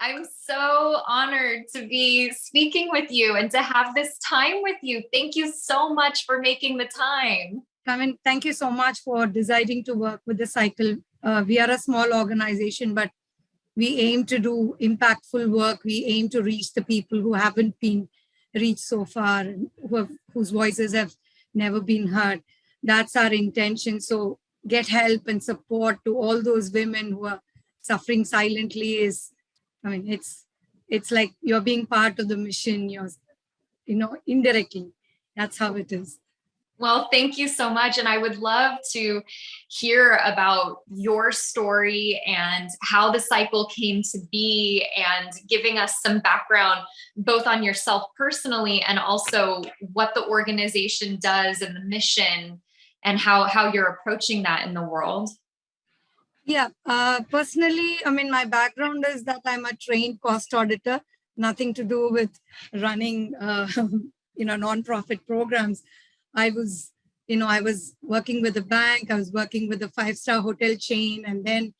I'm so honored to be speaking with you and to have this time with you. Thank you so much for making the time. I mean, thank you so much for deciding to work with the cycle. We are a small organization, but we aim to do impactful work. We aim to reach the people who haven't been reached so far, whose voices have never been heard. That's our intention. So get help and support to all those women who are suffering silently is, I mean, it's like you're being part of the mission, indirectly. That's how it is. Well, thank you so much. And I would love to hear about your story and how the cycle came to be and giving us some background both on yourself personally and also what the organization does and the mission and how you're approaching that in the world. Yeah, personally, I mean, my background is that I'm a trained cost auditor, nothing to do with running, nonprofit programs. I was, I was working with a bank, I was working with a five-star hotel chain. And then,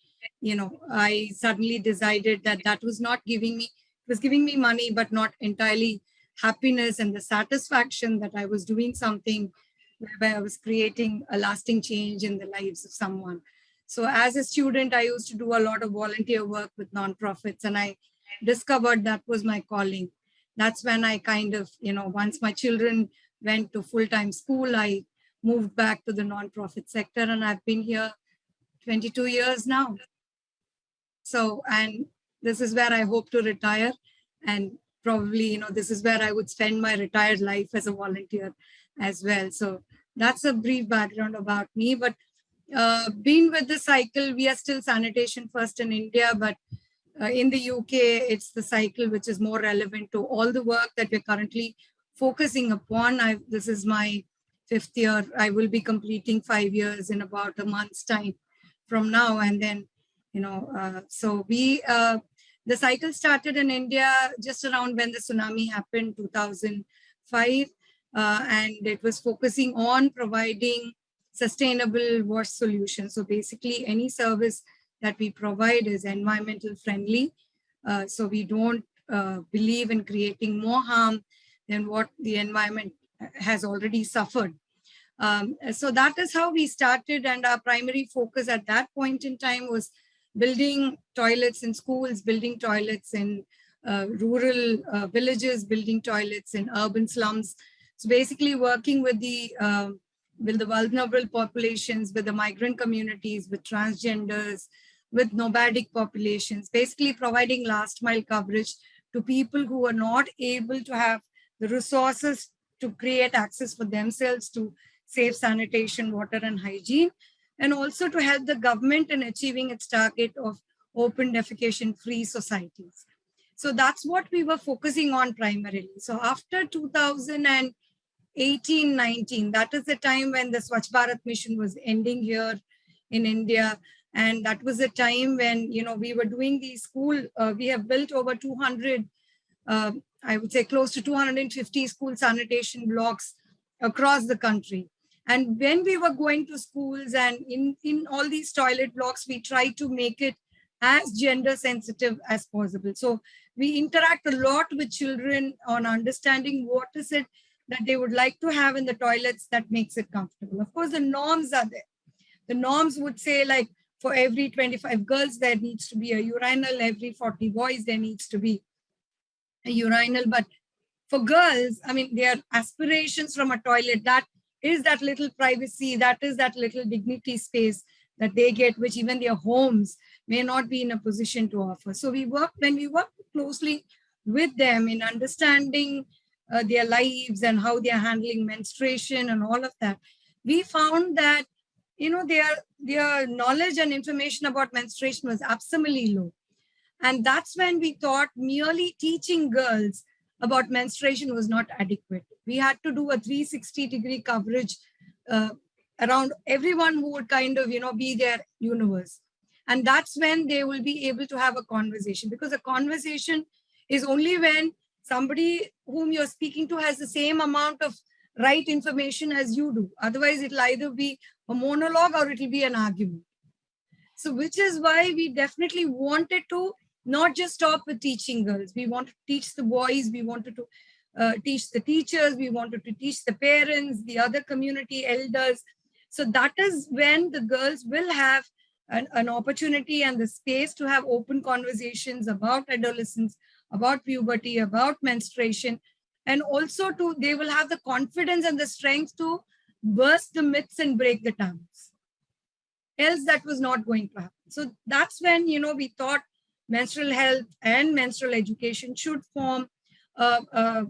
I suddenly decided that that was not giving me, it was giving me money, but not entirely happiness and the satisfaction that I was doing something where I was creating a lasting change in the lives of someone. So as a student, I used to do a lot of volunteer work with nonprofits, and I discovered that was my calling. That's when I kind of, once my children went to full-time school, I moved back to the nonprofit sector, and I've been here 22 years now. So, and this is where I hope to retire. And probably, this is where I would spend my retired life as a volunteer as well. So that's a brief background about me. But being with the cycle, we are still sanitation first in India, but in the UK, it's the cycle which is more relevant to all the work that we're currently focusing upon. This is my 5th year. I will be completing 5 years in about a month's time from now. And then, so the cycle started in India just around when the tsunami happened, 2005. And it was focusing on providing sustainable wash solutions. So basically any service that we provide is environmental friendly. So we don't believe in creating more harm than what the environment has already suffered. So that is how we started, and our primary focus at that point in time was building toilets in schools, building toilets in rural villages, building toilets in urban slums. So basically working with the vulnerable populations, with the migrant communities, with transgenders, with nomadic populations, basically providing last mile coverage to people who are not able to have the resources to create access for themselves to safe sanitation, water and hygiene, and also to help the government in achieving its target of open defecation-free societies. So that's what we were focusing on primarily. So after 2018-19, that is the time when the Swachh Bharat mission was ending here in India. And that was a time when, we were doing the school, we have built over 200, I would say close to 250 school sanitation blocks across the country. And when we were going to schools and in all these toilet blocks, we tried to make it as gender sensitive as possible. So we interact a lot with children on understanding what is it that they would like to have in the toilets that makes it comfortable. Of course, the norms are there. The norms would say, like, for every 25 girls, there needs to be a urinal. Every 40 boys, there needs to be a urinal. But for girls, I mean, their aspirations from a toilet, that is that little privacy, that is that little dignity space that they get, which even their homes may not be in a position to offer. So when we work closely with them in understanding their lives and how they are handling menstruation and all of that, we found that, their knowledge and information about menstruation was absolutely low. And that's when we thought merely teaching girls about menstruation was not adequate. We had to do a 360-degree coverage around everyone who would kind of, be their universe. And that's when they will be able to have a conversation, because a conversation is only when somebody whom you're speaking to has the same amount of right information as you do. Otherwise, it'll either be a monologue or it'll be an argument. So which is why we definitely wanted to not just stop with teaching girls. We want to teach the boys. We wanted to teach the teachers. We wanted to teach the parents, the other community elders. So that is when the girls will have an opportunity and the space to have open conversations about adolescence, about puberty, about menstruation, and also they will have the confidence and the strength to burst the myths and break the taboos. Else that was not going to happen. So that's when, we thought menstrual health and menstrual education should form, a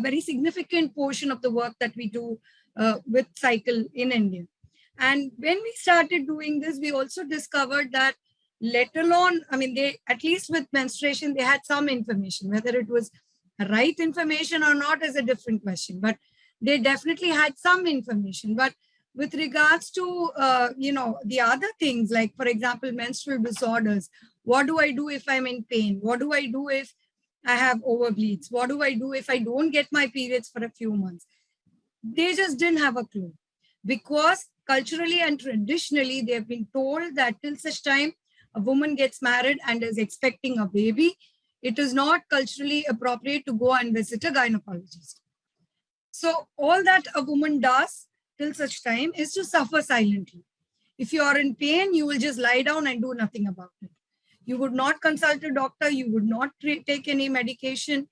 very significant portion of the work that we do with Cycle in India. And when we started doing this, we also discovered that, let alone, at least with menstruation, they had some information. Whether it was right information or not is a different question, but they definitely had some information. But with regards to, the other things, like, for example, menstrual disorders, what do I do if I'm in pain? What do I do if I have overbleeds? What do I do if I don't get my periods for a few months? They just didn't have a clue, because culturally and traditionally, they have been told that till such time a woman gets married and is expecting a baby, it is not culturally appropriate to go and visit a gynecologist. So all that a woman does till such time is to suffer silently. If you are in pain, you will just lie down and do nothing about it. You would not consult a doctor. You would not take any medication.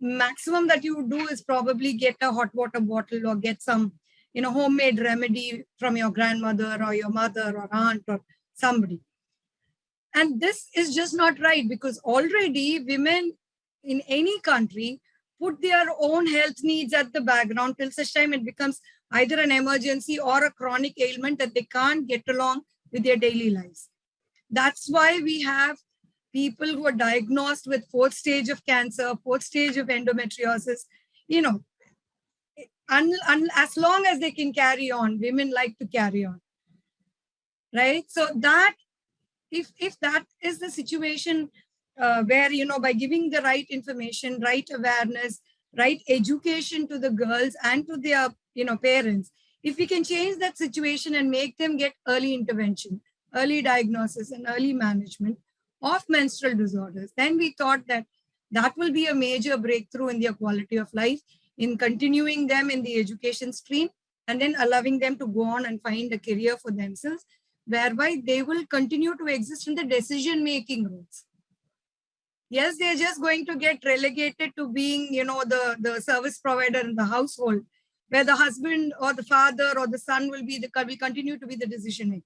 Maximum that you would do is probably get a hot water bottle or get some, homemade remedy from your grandmother or your mother or aunt or somebody. And this is just not right, because already women in any country put their own health needs at the background till such time it becomes either an emergency or a chronic ailment that they can't get along with their daily lives. That's why we have people who are diagnosed with 4th stage of cancer, 4th stage of endometriosis, as long as they can carry on, women like to carry on, right? So that, if that is the situation where, by giving the right information, right awareness, right education to the girls and to their, parents, if we can change that situation and make them get early intervention, early diagnosis and early management of menstrual disorders, then we thought that that will be a major breakthrough in their quality of life, in continuing them in the education stream, and then allowing them to go on and find a career for themselves, whereby they will continue to exist in the decision-making roles. Yes, they're just going to get relegated to being, the service provider in the household, where the husband or the father or the son will continue to be the decision maker.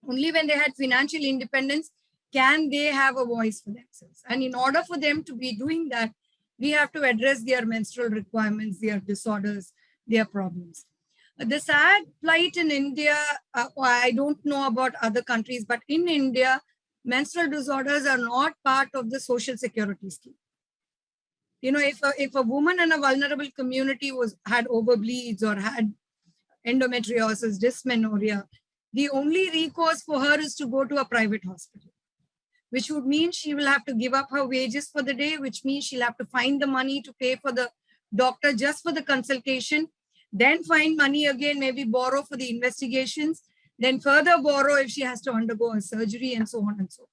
Only when they had financial independence can they have a voice for themselves. And in order for them to be doing that, we have to address their menstrual requirements, their disorders, their problems. The sad plight in India, I don't know about other countries, but in India, menstrual disorders are not part of the social security scheme. If a woman in a vulnerable community had overbleeds or had endometriosis, dysmenorrhea, the only recourse for her is to go to a private hospital, which would mean she will have to give up her wages for the day, which means she'll have to find the money to pay for the doctor just for the consultation, then find money again, maybe borrow for the investigations, then further borrow if she has to undergo a surgery, and so on and so on.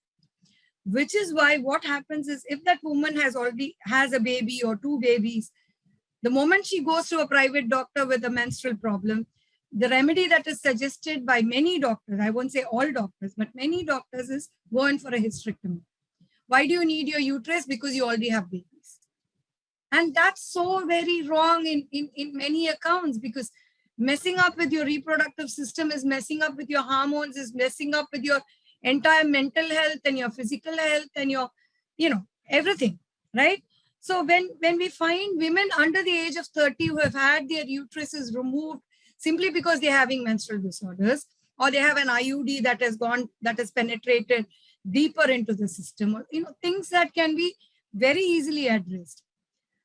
Which is why what happens is, if that woman already has a baby or 2 babies, the moment she goes to a private doctor with a menstrual problem, the remedy that is suggested by many doctors, I won't say all doctors, but many doctors, is go in for a hysterectomy. Why do you need your uterus? Because you already have babies. And that's so very wrong in many accounts, because messing up with your reproductive system is messing up with your hormones, is messing up with your entire mental health and your physical health and your, everything, right? So when we find women under the age of 30 who have had their uteruses removed simply because they're having menstrual disorders, or they have an IUD that has penetrated deeper into the system, or, things that can be very easily addressed.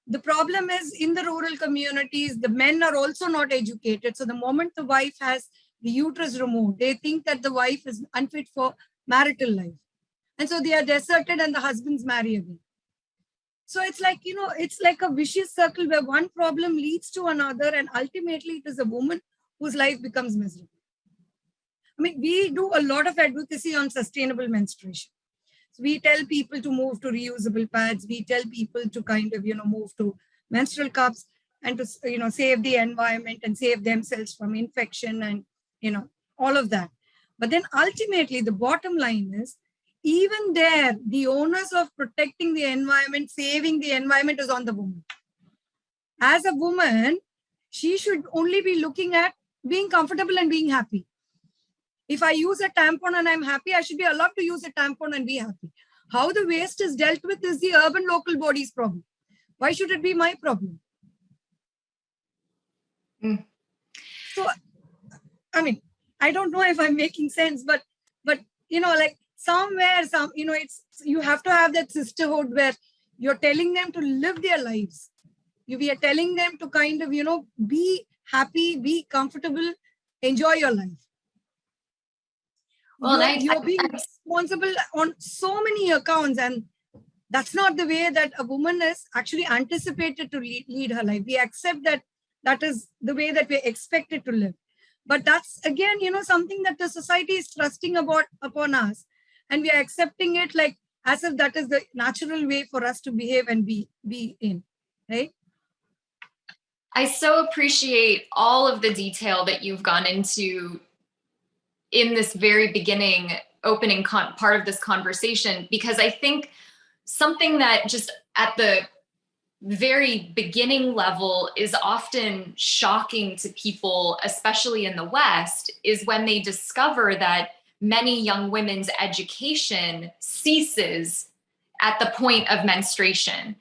The problem is, in the rural communities, the men are also not educated. So the moment the wife has the uterus removed, they think that the wife is unfit for marital life. And so they are deserted and the husbands marry again. So it's like, it's like a vicious circle where one problem leads to another, and ultimately it is a woman whose life becomes miserable. We do a lot of advocacy on sustainable menstruation. So we tell people to move to reusable pads. We tell people to kind of, move to menstrual cups and to, save the environment and save themselves from infection and, all of that. But then ultimately, the bottom line is, even there, the onus of protecting the environment, saving the environment is on the woman. As a woman, she should only be looking at being comfortable and being happy. If I use a tampon and I'm happy, I should be allowed to use a tampon and be happy. How the waste is dealt with is the urban local body's problem. Why should it be my problem? So, I mean, I don't know if I'm making sense, but like somewhere, it's, you have to have that sisterhood where you're telling them to live their lives. We are telling them to kind of, be happy, be comfortable, enjoy your life. Well, you're being responsible on so many accounts, and that's not the way that a woman is actually anticipated to lead her life. We accept that that is the way that we're expected to live. But that's, again, something that the society is thrusting upon us. And we are accepting it like as if that is the natural way for us to behave and be in, right? I so appreciate all of the detail that you've gone into in this very beginning opening part of this conversation, because I think something that just at the very beginning level is often shocking to people, especially in the West, is when they discover that many young women's education ceases at the point of menstruation.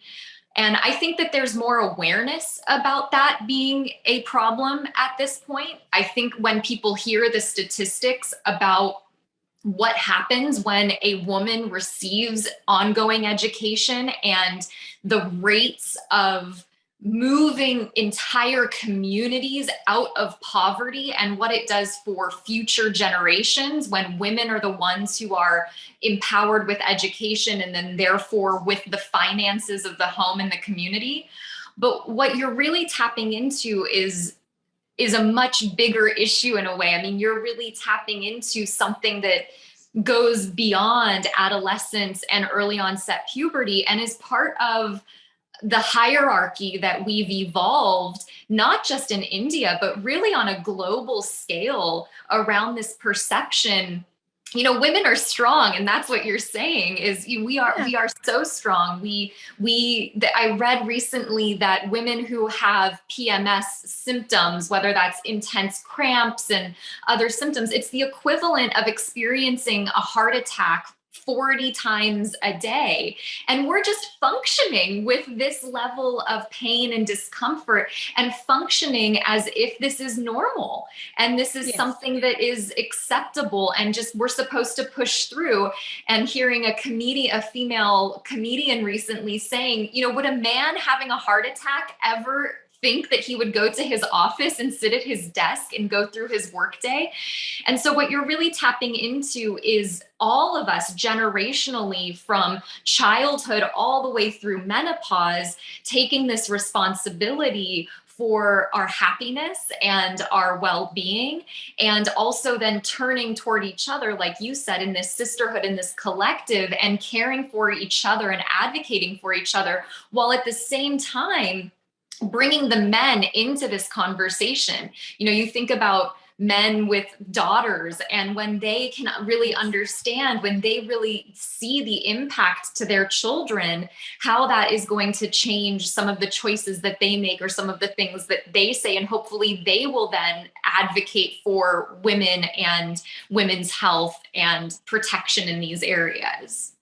And I think that there's more awareness about that being a problem at this point. I think when people hear the statistics about what happens when a woman receives ongoing education and the rates of moving entire communities out of poverty and what it does for future generations when women are the ones who are empowered with education and then therefore with the finances of the home and the community. But what you're really tapping into is a much bigger issue in a way. I mean, you're really tapping into something that goes beyond adolescence and early onset puberty and is part of the hierarchy that we've evolved, not just in India, but really on a global scale around this perception. Women are strong, and that's what you're saying is we are so strong. I read recently that women who have PMS symptoms, whether that's intense cramps and other symptoms, it's the equivalent of experiencing a heart attack 40 times a day. And we're just functioning with this level of pain and discomfort and functioning as if this is normal. And this is something that is acceptable and just we're supposed to push through. And hearing a female comedian recently saying, would a man having a heart attack ever think that he would go to his office and sit at his desk and go through his workday? And so what you're really tapping into is all of us generationally from childhood all the way through menopause, taking this responsibility for our happiness and our well-being, and also then turning toward each other, like you said, in this sisterhood, in this collective, and caring for each other and advocating for each other, while at the same time bringing the men into this conversation. You think about men with daughters, and when they can really understand, when they really see the impact to their children, how that is going to change some of the choices that they make or some of the things that they say. And hopefully they will then advocate for women and women's health and protection in these areas.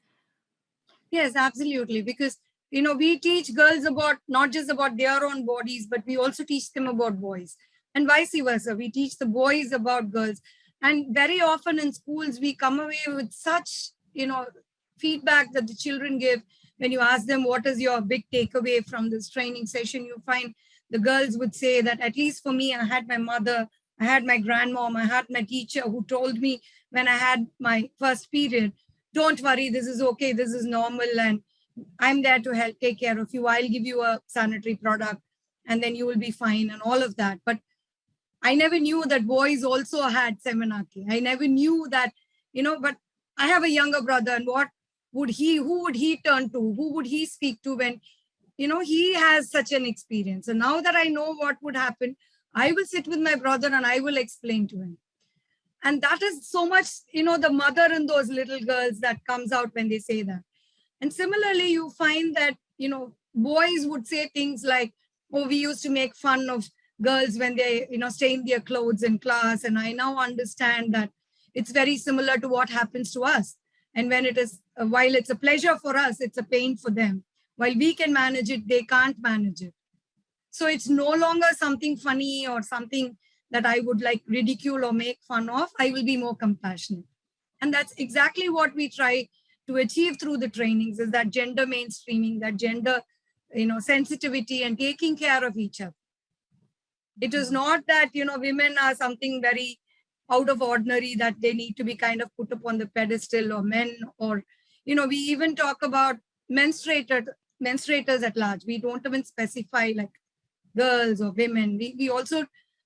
Yes, absolutely. Because we teach girls about not just about their own bodies, but we also teach them about boys, and vice versa. We teach the boys about girls. And very often in schools, we come away with such, feedback that the children give. When you ask them, what is your big takeaway from this training session, you find the girls would say that, at least for me, I had my mother, I had my grandmom, I had my teacher who told me when I had my first period, don't worry, this is okay, this is normal, and I'm there to help take care of you. I'll give you a sanitary product and then you will be fine and all of that. But I never knew that boys also had seminarchy. I never knew that, but I have a younger brother, and what who would he turn to? Who would he speak to when, he has such an experience? And now that I know what would happen, I will sit with my brother and I will explain to him. And that is so much, the mother in those little girls that comes out when they say that. And similarly, you find that, boys would say things like, oh, we used to make fun of girls when they, stain their clothes in class. And I now understand that it's very similar to what happens to us. And when it is, while it's a pleasure for us, it's a pain for them. While we can manage it, they can't manage it. So it's no longer something funny or something that I would like ridicule or make fun of. I will be more compassionate. And that's exactly what we try to achieve through the trainings, is that gender mainstreaming, that gender, sensitivity and taking care of each other. It is not that, women are something very out of ordinary that they need to be kind of put up on the pedestal, or men, or, we even talk about menstruators at large. We don't even specify like girls or women. We also,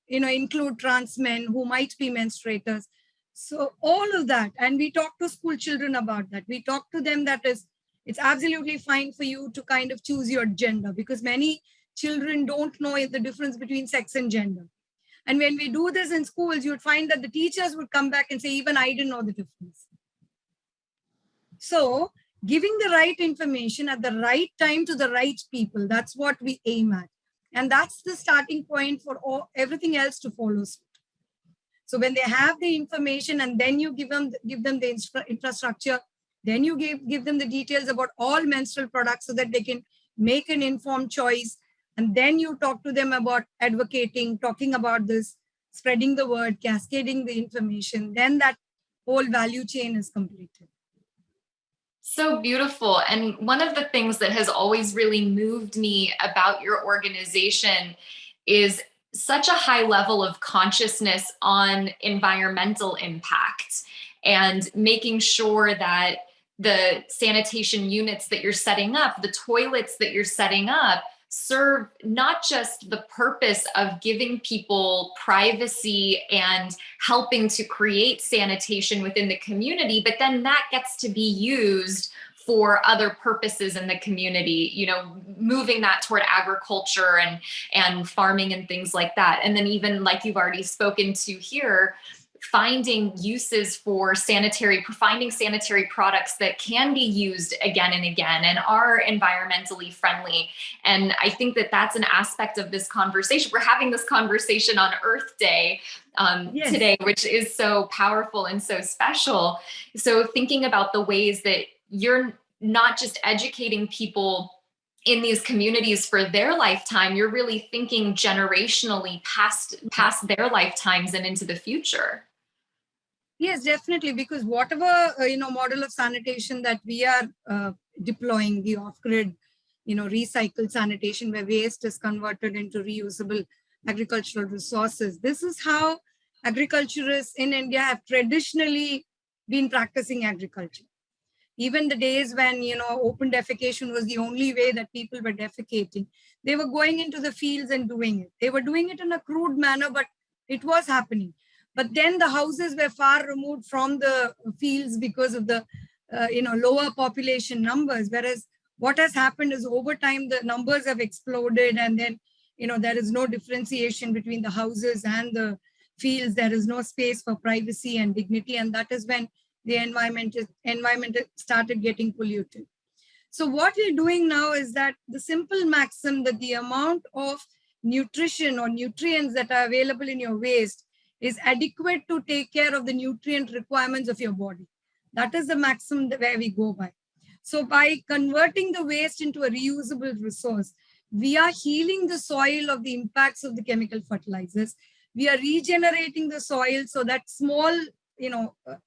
include trans men who might be menstruators. So all of that. And we talk to school children about that. We talk to them that it's absolutely fine for you to kind of choose your gender, because many children don't know the difference between sex and gender. And when we do this in schools, you'd find that the teachers would come back and say, even I didn't know the difference. So giving the right information at the right time to the right people, that's what we aim at. And that's the starting point for everything else to follow suit. So when they have the information and then you give them the infrastructure, then you give them the details about all menstrual products so that they can make an informed choice. And then you talk to them about advocating, talking about this, spreading the word, cascading the information. Then that whole value chain is completed. So beautiful. And one of the things that has always really moved me about your organization is such a high level of consciousness on environmental impact, and making sure that the sanitation units that you're setting up, the toilets that you're setting up, serve not just the purpose of giving people privacy and helping to create sanitation within the community, but then that gets to be used for other purposes in the community, moving that toward agriculture and farming and things like that. And then even like you've already spoken to here, finding uses for finding sanitary products that can be used again and again and are environmentally friendly. And I think that that's an aspect of this conversation. We're having this conversation on Earth Day yes. today, which is so powerful and so special. So thinking about the ways that you're not just educating people in these communities for their lifetime, you're really thinking generationally past their lifetimes and into the future. Yes, definitely, because whatever model of sanitation that we are deploying, the off-grid, recycled sanitation where waste is converted into reusable agricultural resources. This is how agriculturists in India have traditionally been practicing agriculture. Even the days when, open defecation was the only way that people were defecating, they were going into the fields and doing it. They were doing it in a crude manner, but it was happening. But then the houses were far removed from the fields because of the, lower population numbers. Whereas what has happened is over time, the numbers have exploded, and then, there is no differentiation between the houses and the fields. There is no space for privacy and dignity. And that is when the environment started getting polluted. So what we're doing now is that the simple maxim that the amount of nutrition or nutrients that are available in your waste is adequate to take care of the nutrient requirements of your body. That is the maxim where we go by. So by converting the waste into a reusable resource, we are healing the soil of the impacts of the chemical fertilizers. We are regenerating the soil so that small,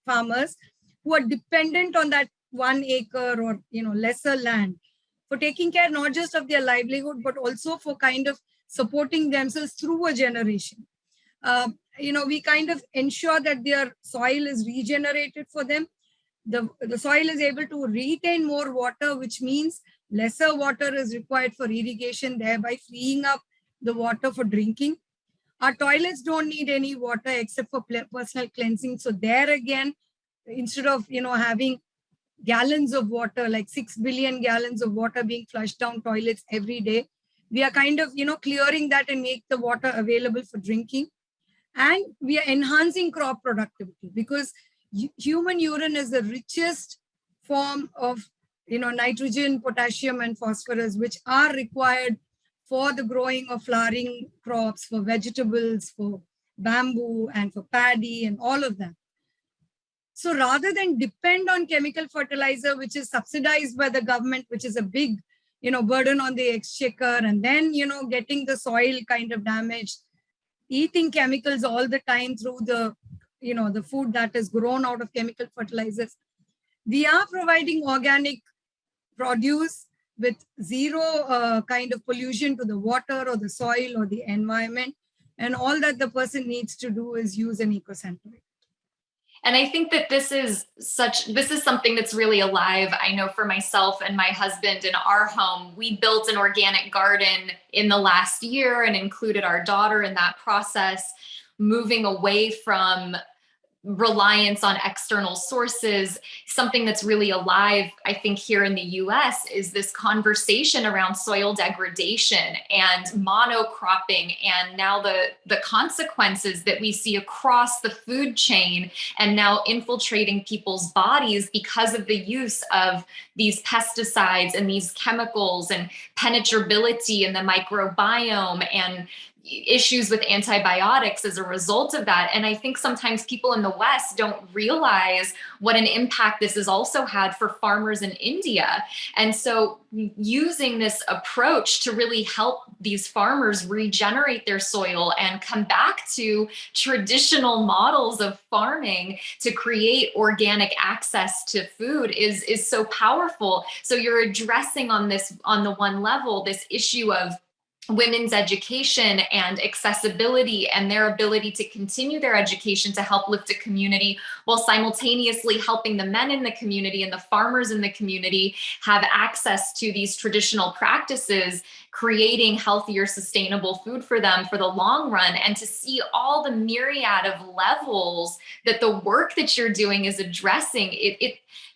farmers who are dependent on that 1 acre or, lesser land for taking care not just of their livelihood, but also for kind of supporting themselves through a generation. We kind of ensure that their soil is regenerated for them. The soil is able to retain more water, which means lesser water is required for irrigation, thereby freeing up the water for drinking. Our toilets don't need any water except for personal cleansing. So there again, instead of, having gallons of water, like 6 billion gallons of water being flushed down toilets every day. We are kind of, clearing that and make the water available for drinking. And we are enhancing crop productivity because human urine is the richest form of, nitrogen, potassium, and phosphorus, which are required for the growing of flowering crops, for vegetables, for bamboo, and for paddy, and all of that. So rather than depend on chemical fertilizer, which is subsidized by the government, which is a big, burden on the exchequer, and then, getting the soil kind of damaged, eating chemicals all the time through the, the food that is grown out of chemical fertilizers, we are providing organic produce with zero kind of pollution to the water or the soil or the environment. And all that the person needs to do is use an eco-sanitary. And I think that this is something that's really alive. I know for myself and my husband in our home, we built an organic garden in the last year and included our daughter in that process, moving away from reliance on external sources. Something that's really alive, I think, here in the US is this conversation around soil degradation and monocropping, and now the consequences that we see across the food chain and now infiltrating people's bodies because of the use of these pesticides and these chemicals and penetrability in the microbiome and issues with antibiotics as a result of that. And I think sometimes people in the West don't realize what an impact this has also had for farmers in India. And so using this approach to really help these farmers regenerate their soil and come back to traditional models of farming to create organic access to food is so powerful. So you're addressing on the one level, this issue of women's education and accessibility and their ability to continue their education to help lift a community, while simultaneously helping the men in the community and the farmers in the community have access to these traditional practices, creating healthier, sustainable food for them for the long run. And to see all the myriad of levels that the work that you're doing is addressing,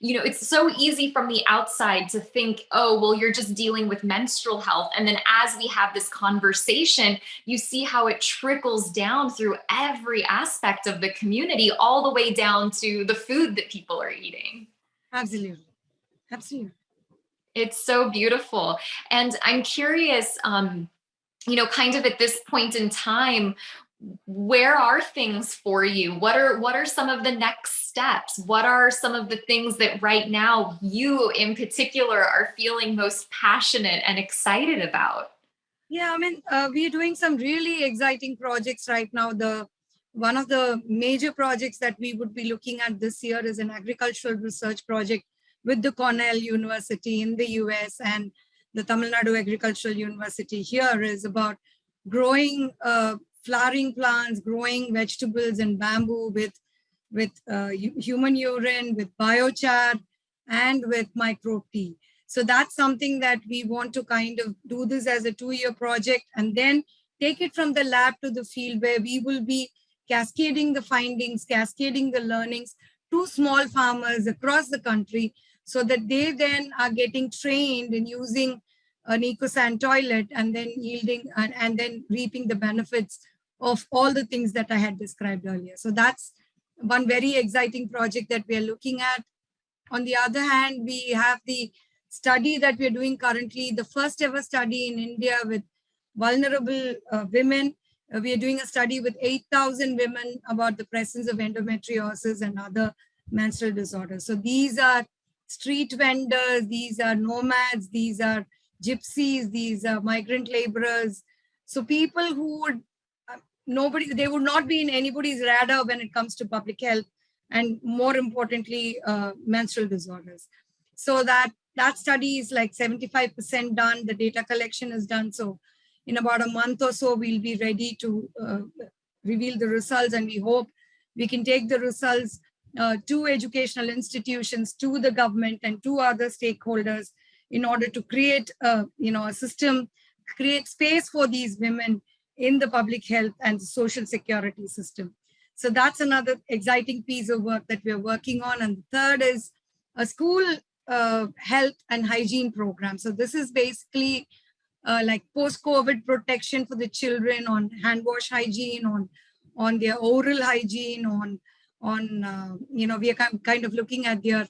it's so easy from the outside to think, oh, well, you're just dealing with menstrual health. And then as we have this conversation, you see how it trickles down through every aspect of the community, all the way down to the food that people are eating. Absolutely. Absolutely. It's so beautiful. And I'm curious, kind of at this point in time, where are things for you? What are some of the next steps? What are some of the things that right now you in particular are feeling most passionate and excited about? Yeah, I mean, we're doing some really exciting projects right now. One of the major projects that we would be looking at this year is an agricultural research project with the Cornell University in the US and the Tamil Nadu Agricultural University here is about growing flowering plants, growing vegetables and bamboo with human urine, with biochar, and with microbe tea. So that's something that we want to kind of do this as a 2-year project and then take it from the lab to the field where we will be cascading the findings, cascading the learnings to small farmers across the country so that they then are getting trained in using an EcoSan toilet and then yielding and then reaping the benefits of all the things that I had described earlier. So that's one very exciting project that we are looking at. On the other hand, we have the study that we're doing currently, the first ever study in India with vulnerable women. We are doing a study with 8,000 women about the presence of endometriosis and other menstrual disorders. So these are street vendors, these are nomads, these are gypsies, these are migrant laborers. So people who would, they would not be in anybody's radar when it comes to public health and more importantly, menstrual disorders. So that study is like 75% done. The data collection is done. So in about a month or so, we'll be ready to reveal the results. And we hope we can take the results to educational institutions, to the government and to other stakeholders in order to create a system, create space for these women in the public health and social security system. So that's another exciting piece of work that we're working on. And the third is a school health and hygiene program. So this is basically like post-COVID protection for the children on hand wash hygiene, on their oral hygiene, we are kind of looking at their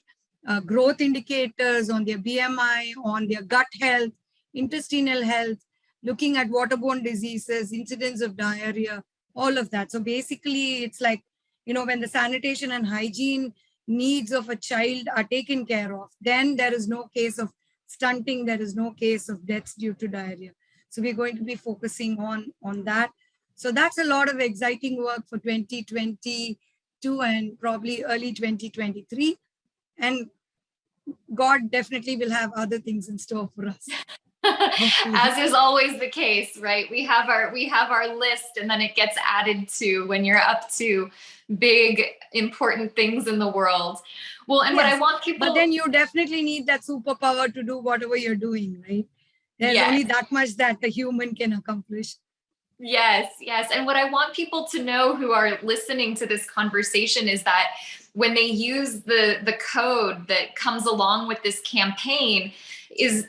growth indicators, on their BMI, on their gut health, intestinal health, looking at waterborne diseases, incidence of diarrhea, all of that. So basically, it's like, when the sanitation and hygiene needs of a child are taken care of, then there is no case of stunting, there is no case of deaths due to diarrhea. So we're going to be focusing on that. So that's a lot of exciting work for 2022 and probably early 2023. And God definitely will have other things in store for us. As is always the case, right? We have our list, and then it gets added to when you're up to big, important things in the world. Well, and what I want people... But then you definitely need that superpower to do whatever you're doing, right? There's only that much that the human can accomplish. Yes. And what I want people to know who are listening to this conversation is that when they use the code that comes along with this campaign, is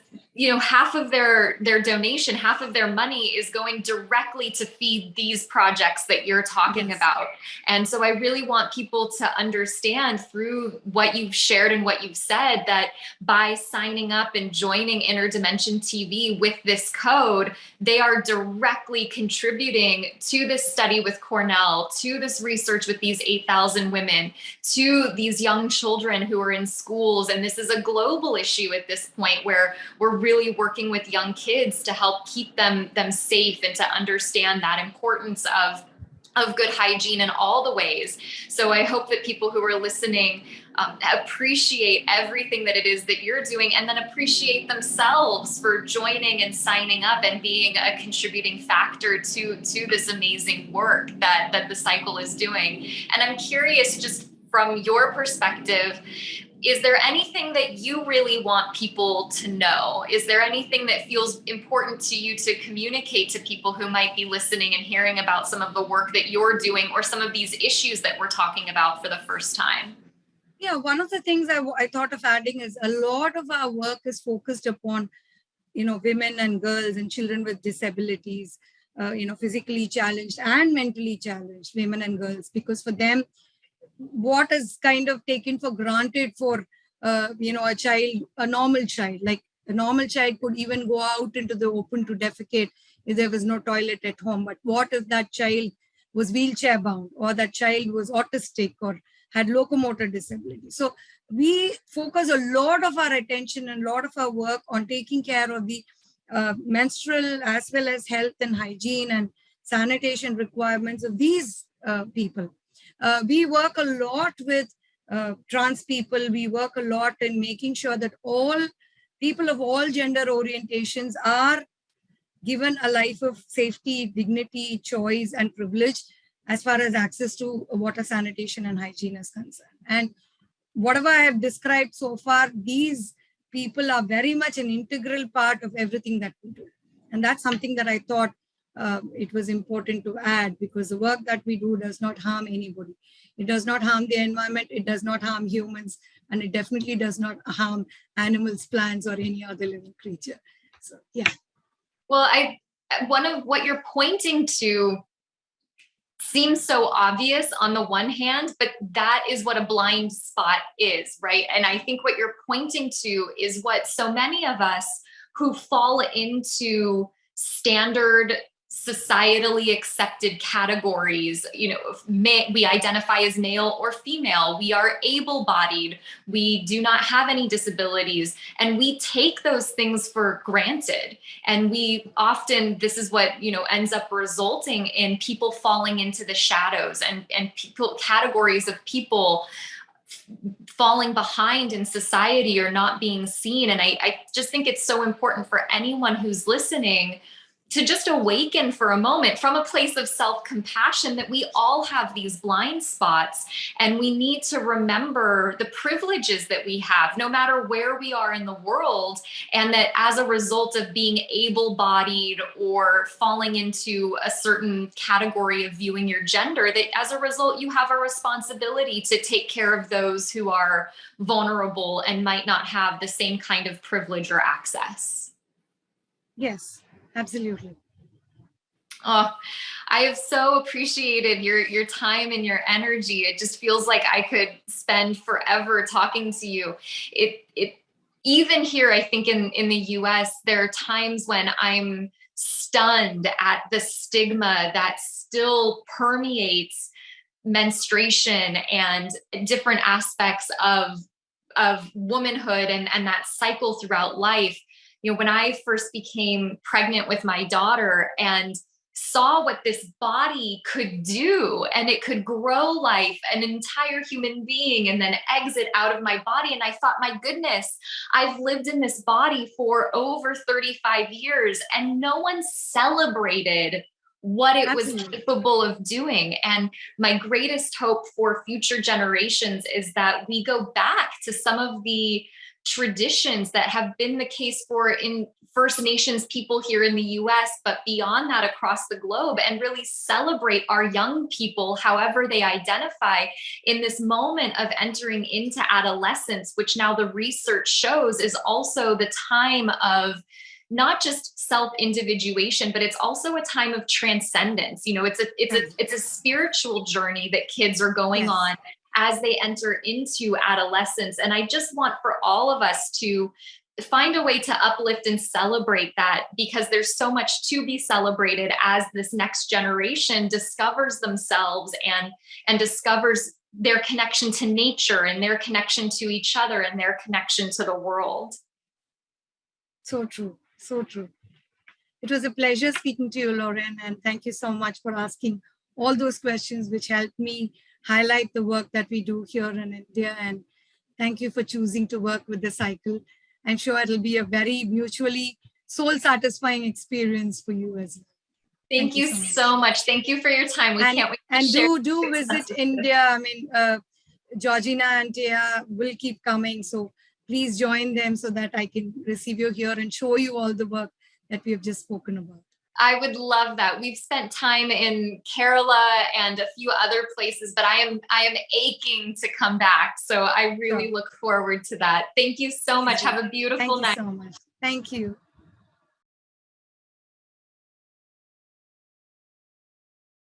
half of their donation, half of their money is going directly to feed these projects that you're talking about. And so I really want people to understand through what you've shared and what you've said, that by signing up and joining Interdimension TV with this code, they are directly contributing to this study with Cornell, to this research with these 8,000 women, to these young children who are in schools. And this is a global issue at this point, where we're really working with young kids to help keep them safe and to understand that importance of good hygiene in all the ways. So I hope that people who are listening appreciate everything that it is that you're doing, and then appreciate themselves for joining and signing up and being a contributing factor to this amazing work that the cycle is doing. And I'm curious, just from your perspective, is there anything that you really want people to know? Is there anything that feels important to you to communicate to people who might be listening and hearing about some of the work that you're doing, or some of these issues that we're talking about for the first time? Yeah, one of the things I thought of adding is a lot of our work is focused upon, women and girls and children with disabilities, physically challenged and mentally challenged women and girls, because for them, what is kind of taken for granted for a child, a normal child, like a normal child could even go out into the open to defecate if there was no toilet at home. But what if that child was wheelchair bound, or that child was autistic, or had locomotor disability? So we focus a lot of our attention and a lot of our work on taking care of the menstrual as well as health and hygiene and sanitation requirements of these people. We work a lot with trans people. We work a lot in making sure that all people of all gender orientations are given a life of safety, dignity, choice, and privilege as far as access to water, sanitation, and hygiene is concerned. And whatever I have described so far, these people are very much an integral part of everything that we do. And that's something that I thought it was important to add, because the work that we do does not harm anybody. It does not harm the environment, it does not harm humans, and it definitely does not harm animals, plants, or any other living creature. So, yeah. Well, one of what you're pointing to seems so obvious on the one hand, but that is what a blind spot is, right? And I think what you're pointing to is what so many of us who fall into standard societally accepted categories, we identify as male or female, we are able-bodied, we do not have any disabilities, and we take those things for granted. And we often, this is what, ends up resulting in people falling into the shadows, and people, categories of people falling behind in society or not being seen. And I just think it's so important for anyone who's listening to just awaken for a moment from a place of self-compassion that we all have these blind spots, and we need to remember the privileges that we have no matter where we are in the world, and that as a result of being able-bodied or falling into a certain category of viewing your gender, that as a result you have a responsibility to take care of those who are vulnerable and might not have the same kind of privilege or access. Yes, absolutely. Oh, I have so appreciated your time and your energy. It just feels like I could spend forever talking to you. It even here, I think in the US, there are times when I'm stunned at the stigma that still permeates menstruation and different aspects of womanhood and that cycle throughout life. You know, when I first became pregnant with my daughter and saw what this body could do, and it could grow life, an entire human being, and then exit out of my body. And I thought, my goodness, I've lived in this body for over 35 years and no one celebrated what it was capable of doing. And my greatest hope for future generations is that we go back to some of the traditions that have been the case for in First Nations people here in the US, but beyond that across the globe, and really celebrate our young people, however they identify, in this moment of entering into adolescence, which now the research shows is also the time of not just self-individuation, but it's also a time of transcendence. You know, it's a spiritual journey that kids are going on as they enter into adolescence. And I just want for all of us to find a way to uplift and celebrate that, because there's so much to be celebrated as this next generation discovers themselves and discovers their connection to nature and their connection to each other and their connection to the world. So true. So true. It was a pleasure speaking to you, Lauren, and thank you so much for asking all those questions which helped me highlight the work that we do here in India. And thank you for choosing to work with the cycle. I'm sure it'll be a very mutually soul-satisfying experience for you as well. Thank you so much. Thank you for your time. We can't wait to share. And do visit India. I mean, Georgina and Tia will keep coming. So please join them so that I can receive you here and show you all the work that we have just spoken about. I would love that. We've spent time in Kerala and a few other places, but I am aching to come back. So I really look forward to that. Thank you so much. Have a beautiful night. Thank you so much. Thank you.